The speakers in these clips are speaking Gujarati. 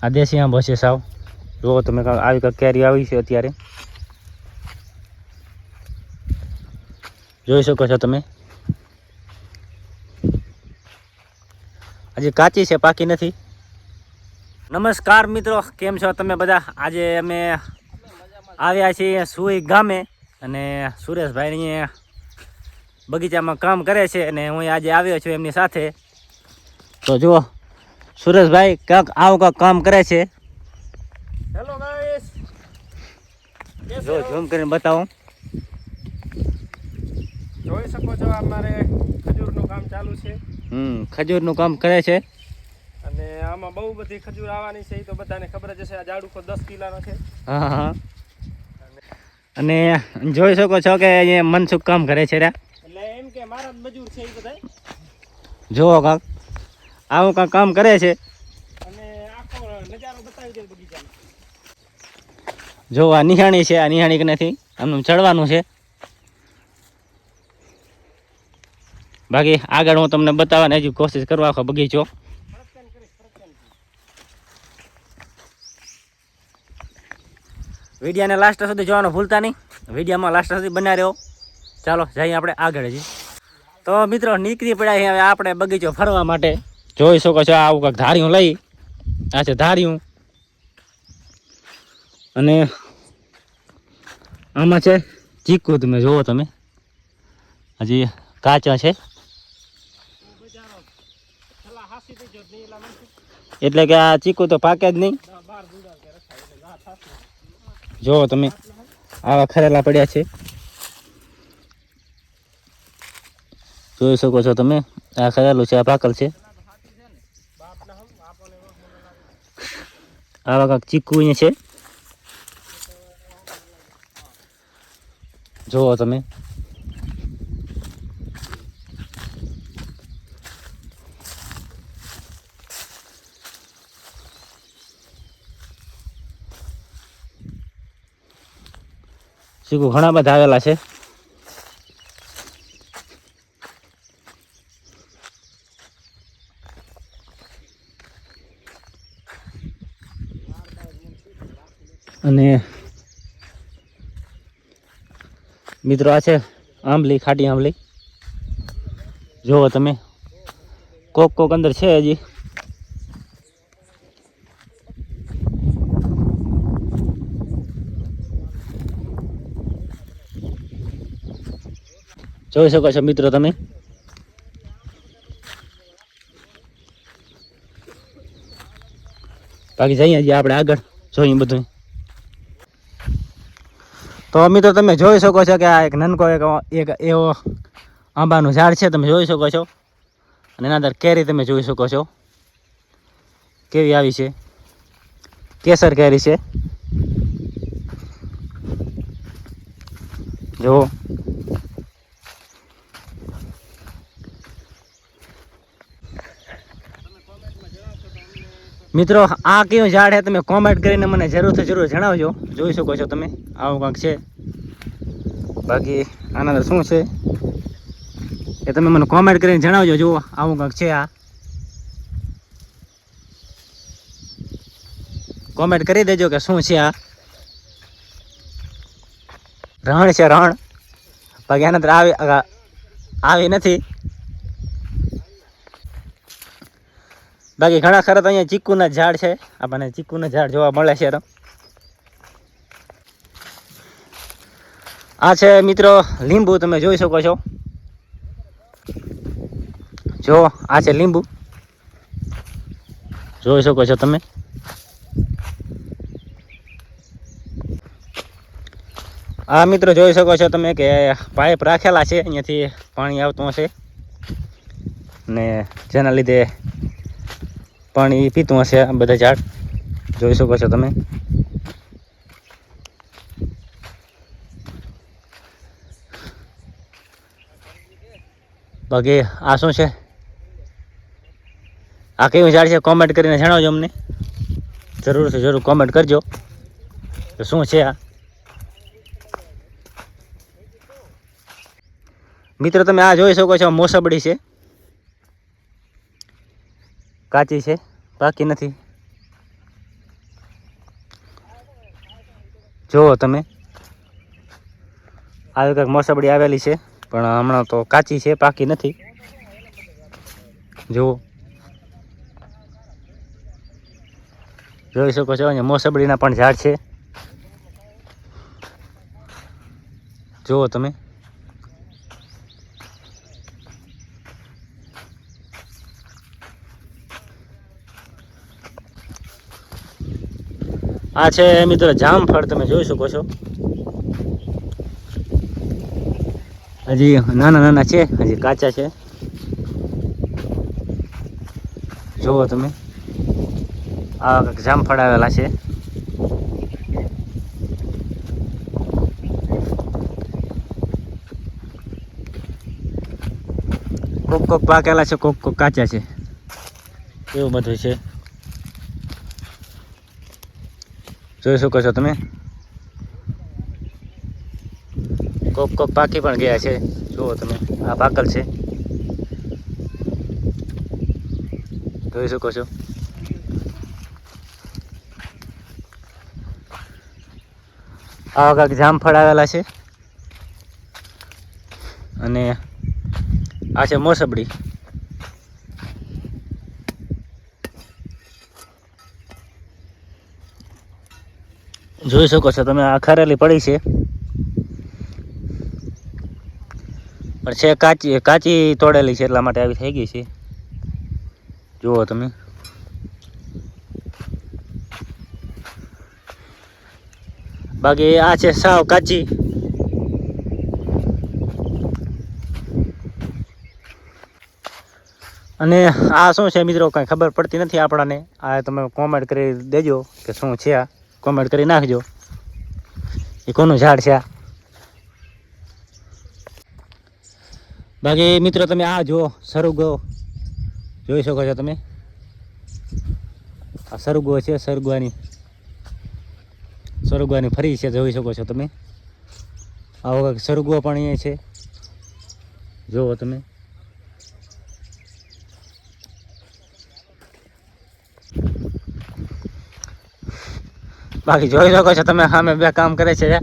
આ દેશી આંબો છે સાવ. જુઓ તમે આવી કાંઈક કેરી આવી છે અત્યારે, જોઈ શકો છો તમે. હજી કાચી છે, પાકી નથી. નમસ્કાર મિત્રો, કેમ છો તમે બધા? આજે અમે આવ્યા છીએ સુઈ ગામે અને સુરેશભાઈ બગીચામાં કામ કરે છે અને હું આજે આવ્યો છું એમની સાથે. તો જુઓ સુરેશભાઈ કાંઈક કામ કરે છે. હેલો ગાઈસ, જો ઝૂમ કરીને બતાવો. જોઈ શકો છો અમારે ખજૂરનું કામ ચાલુ છે. ખજૂરનું કામ કરે છે અને આમાં બહુ બધી ખજૂર આવવાની છે, એ તો બધાને ખબર જ હશે. આ ઝાડ ઉપર 10 કિલોનો છે. હા હા. અને જોઈ શકો છો કે અહીંયા મનસુખ કામ કરે છે. એટલે એમ કે મારા મજૂર છે એ બધા. જોવો કાંક આવું કાંક કામ કરે છે અને આખો નજારો બતાવી દે બગીચાનો. જો આ નિહાણી છે, આ નિહાણી કે નથી, આમનું ચડવાનું છે. બાકી આગળ હું તમને બતાવવાની હજી કોશિશ કરવા આખો બગીચો. વિડીયોને લાસ્ટ સુધી જોવાનું ભૂલતા નહીં. વિડીયોમાં લાસ્ટ સુધી બન્યા રહ્યો. ચાલો જઈએ આપણે આગળ. હજી તો મિત્રો નીકળી પડ્યા હવે આપણે બગીચો ફરવા માટે. જોઈ શકો છો આવું કાંઈક ધાર્યું લઈ, આ છે ધાર્યું. અને આમાં છે ચીકુ, તમે જોવો તમે, હજી કાચા છે. એટલે કે આ ચીકુ તો પાકે જ નહીં. જોવો તમે આવા ખરેલા પડ્યા છે, જોઈ શકો છો તમે. આ ખરેલું છે, આ પાકલ છે. આવા કાંઈક ચીકુ અહીંયા છે, જોવો તમે. ચીકુ ઘણા બધા આવેલા છે. અને મિત્રો આ છે આંબલી, ખાટી આંબલી. જુઓ તમે, કોક અંદર છે હજી. જોઈ શકો છો મિત્રો તમે. બાકી જઈએ હજી આપણે આગળ, જોઈએ બધું. તો મિત્રો તમે જોઈ શકો છો કે આ એક નાનકો એક એવો આંબાનું ઝાડ છે, તમે જોઈ શકો છો. અને એના અંદર કેરી તમે જોઈ શકો છો કેવી આવી છે, કેસર કેરી છે. જુઓ મિત્રો આ કેવું ઝાડ છે, તમે કોમેન્ટ કરીને મને જરૂરથી જરૂર જણાવજો. જોઈ શકો છો તમે આવું કાંઈક છે. બાકી આના અંદર શું છે એ તમે મને કોમેન્ટ કરીને જણાવજો. જુઓ આવું કાંઈક છે. આ કોમેન્ટ કરી દેજો કે શું છે. આ રણ છે, રણ. બાકી આના અંદર આવી નથી. બાકી ઘણા ખરા તો અહીંયા ચીકુના ઝાડ છે. આપણને ચીકુના ઝાડ જોવા મળે છે. આ છે મિત્રો લીંબુ, તમે જોઈ શકો છો. જો આ છે લીંબુ, જોઈ શકો છો તમે. આ મિત્રો જોઈ શકો છો તમે કે પાઇપ રાખેલા છે, અહીંયાથી પાણી આવતું હશે ને જેના લીધે પાણી પીતું હશે આ બધા ઝાડ. જોઈ શકો છો તમે. બાકી આ શું છે, આ કેવું ઝાડ છે કોમેન્ટ કરીને જણાવજો અમને. જરૂરથી જરૂર કોમેન્ટ કરજો કે શું છે આ. મિત્રો તમે આ જોઈ શકો છો, મોસંબડી છે, કાચી છે, પાકી નથી. જુઓ તમે, આવી કંઈક મોસંબડી આવેલી છે, પણ હમણાં તો કાચી છે, પાકી નથી. જુઓ, જોઈ શકો છો અહીંયા મોસંબડીના પણ ઝાડ છે. જુઓ તમે, આ છે મિત્રો જામફળ, તમે જોઈ શકો છો. હજી નાના નાના છે, હજી કાચા છે. જુઓ તમે, આ કંઈક જામફળ આવેલા છે. કોક કોક પાકેલા છે, કોક કોક કાચા છે, એવું બધું છે. જોઈ શકો છો તમે, કોક કોક પાકી પણ ગયા છે. જુઓ તમે, આ પાકલ છે, જોઈ શકો છો. આવા કાંઈક જામફળ આવેલા છે, અને આ છે મોસંબડી. જોઈ શકો છો તમે, આ ખરેલી પડી છે, પણ છે કાચી, કાચી તોડેલી છે, એટલા માટે આવી થઈ ગઈ છે. જુઓ તમે, બાકી આ છે સાવ કાચી. અને આ શું છે મિત્રો, કાંઈ ખબર પડતી નથી આપણાને. આ તમે કોમેન્ટ કરી દેજો કે શું છે, આ કોમેન્ટ કરી નાખજો, એ કોનું ઝાડ છે આ. બાકી મિત્રો તમે આ જુઓ, સરગવો જોઈ શકો છો તમે. આ સરગવો છે, સરગવાની ફરી છે, જોઈ શકો છો તમે. આવો કંઈક સરગવો પણ અહીંયા છે, જુઓ તમે. બાકી જોઈ શકો છો તમે, સામે બે કામ કરે છે.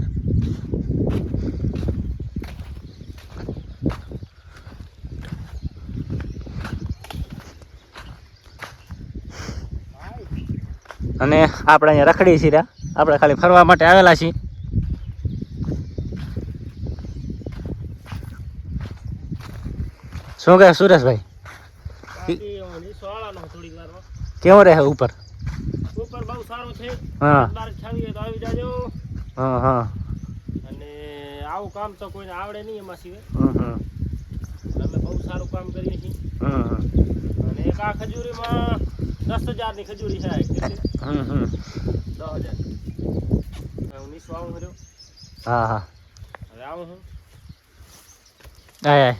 અને આપણે અહીંયા રખડી છીએ, આપણે ખાલી ફરવા માટે આવેલા છીએ. શું કહે સુરેશભાઈ, કેવો રહે ઉપર? ઉપર બહુ સારું છે. હા બાર છાવી હોય તો આવી જાજો. હા હા, અને આવું કામ તો કોઈને આવડે નહીં એમાં સિવાય. હમ. અમે બહુ સારું કામ કરીએ છીએ. હમ. અને એક આ ખજૂરીમાં 10,000 ની ખજૂરી છે. કેટલી? 10,000. હું નીચું આવું રહ્યો. હા હા, હવે આવું હું. આય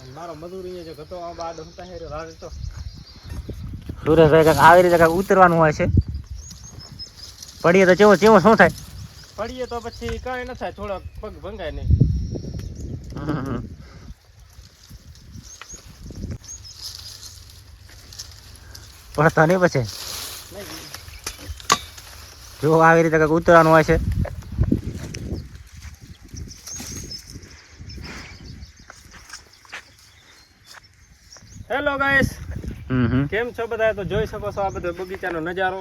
અને મારો મજૂરી જે ઘટો આ બાદ હતા હે રાત તો. સુરેશભાઈ કાંઈક આવી રીતે કાંઈક ઉતરવાનું હોય છે. પડીએ તો ચેવો ચેવો શું થાય? પડીએ તો પછી કાંઈ ન થાય, થોડા પગ ભંગાય નહીં. પડતા નહીં પછી. જો આવી રીતે કાંઈક ઉતરવાનું હોય છે. હેલો ગાઈસ, કેમ છો બધા? તો જોઈ શકો છો આ બધો બગીચાનો નજારો.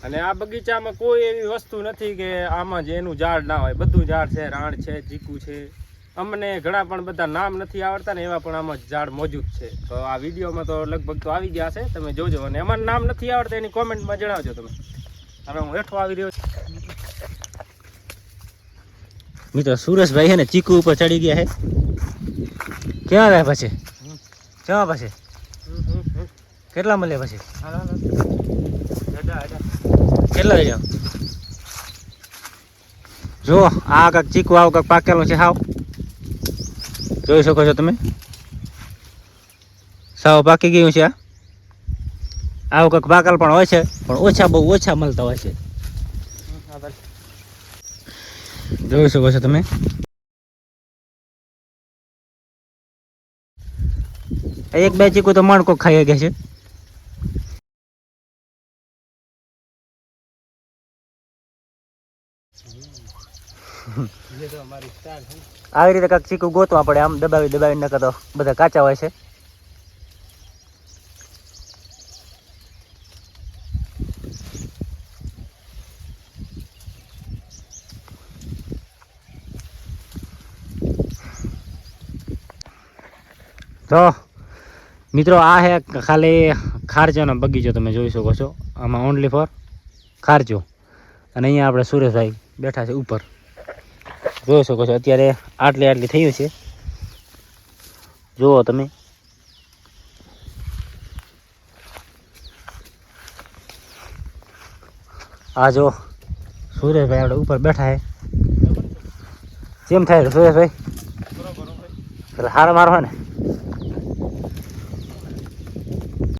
અને આ બગીચામાં કોઈ એવી વસ્તુ નથી કે આમાં જ એનું ઝાડ ના હોય. બધું ઝાડ છે, રાણ છે, ચીકુ છે. અમને ઘણા પણ બધા નામ નથી આવડતા ને એવા પણ આમાં ઝાડ મોજૂદ છે. તો આ વિડીયોમાં તો લગભગ તો આવી ગયા છે, તમે જોજો. અને એમાં નામ નથી આવડતા એની કોમેન્ટમાં જણાવજો તમે. હવે હું હેઠો આવી રહ્યો છું. મિત્રો સુરેશભાઈ છે ને ચીકુ ઉપર ચડી ગયા છે. ક્યાં રહે પછી? ક્યાં પછી? કેટલા મળે પછી? કેટલા લઈ જાઓ? જો આ કાંક ચીકુ આવું કાંક પાકેલું છે, હાવ જોઈ શકો છો તમે. સાવ પાકી ગયું છે. આવું કાંક પાકલ પણ હોય છે, પણ ઓછા, બહુ ઓછા મળતા હોય છે. જોઈ શકો છો તમે. એક બે ચીકુ તો મણકો ખાઈ ગયા છે. ये तो हमारी स्टाइल है। આવી રીતે કાંઈક ચીકુ ગોતવા પડે, આમ દબાવી દબાવી નકર તો બધા કાચા હોય છે. તો મિત્રો આ હે ખાલી ખારજાનો બગીચો, તમે જોઈ શકો છો. આમાં ઓનલી ફોર ખારજો. અને અહીંયા આપણે સુરેશભાઈ બેઠા છે ઉપર, જોઈ શકો છો. અત્યારે આટલી થયું છે, જુઓ તમે. આ જો સુરેશભાઈ આપણે ઉપર બેઠા છે. કેમ થાય સુરેશભાઈ? बरोबर એટલે હાર મારવા ને